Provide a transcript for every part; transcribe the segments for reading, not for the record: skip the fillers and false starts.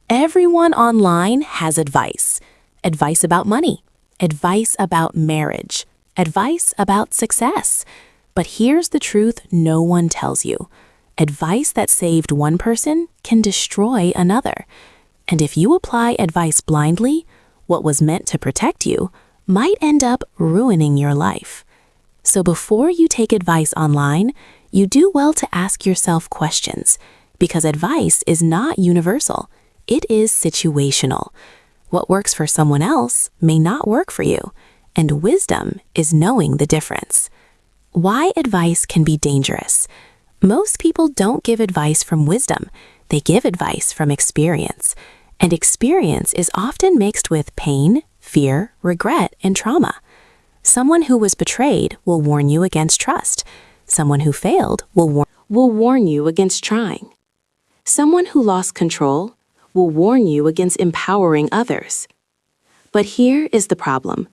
Everyone online has advice. Advice about money, advice about marriage, advice about success. But here's the truth no one tells you. Advice that saved one person can destroy another. And if you apply advice blindly, what was meant to protect you might end up ruining your life. So before you take advice online, you do well to ask yourself questions, because advice is not universal. It is situational. What works for someone else may not work for you, and wisdom is knowing the difference. Why advice can be dangerous? Most people don't give advice from wisdom. They give advice from experience. And experience is often mixed with pain, fear, regret, and trauma. Someone who was betrayed will warn you against trust. Someone who failed will warn you against trying. Someone who lost control will warn you against empowering others. But here is the problem.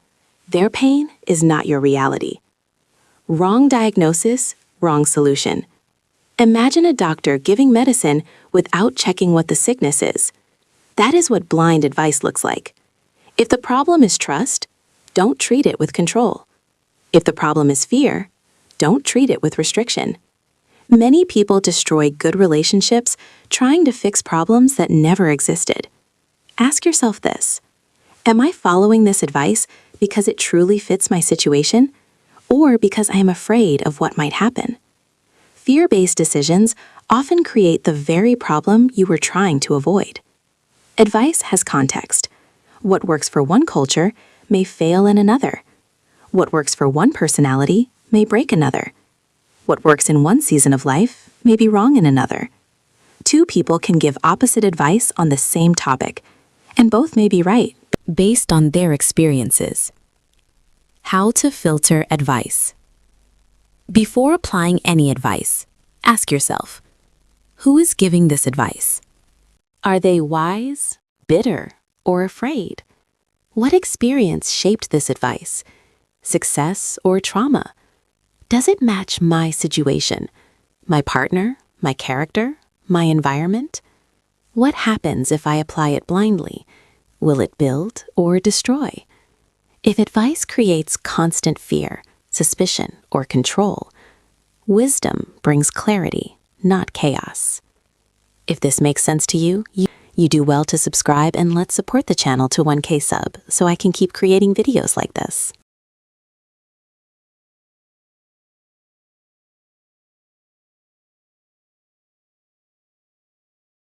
Their pain is not your reality. Wrong diagnosis, wrong solution. Imagine a doctor giving medicine without checking what the sickness is. That is what blind advice looks like. If the problem is trust, don't treat it with control. If the problem is fear, don't treat it with restriction. Many people destroy good relationships trying to fix problems that never existed. Ask yourself this: am I following this advice because it truly fits my situation, or because I am afraid of what might happen? Fear-based decisions often create the very problem you were trying to avoid. Advice has context. What works for one culture may fail in another. What works for one personality may break another. What works in one season of life may be wrong in another. Two people can give opposite advice on the same topic, and both may be right based on their experiences. How to filter advice. Before applying any advice, ask yourself, who is giving this advice? Are they wise, bitter, or afraid? What experience shaped this advice? Success or trauma? Does it match my situation, my partner, my character, my environment? What happens if I apply it blindly? Will it build or destroy? If advice creates constant fear, suspicion, or control, wisdom brings clarity, not chaos. If this makes sense to you, you do well to subscribe, and let's support the channel to 1K sub so I can keep creating videos like this.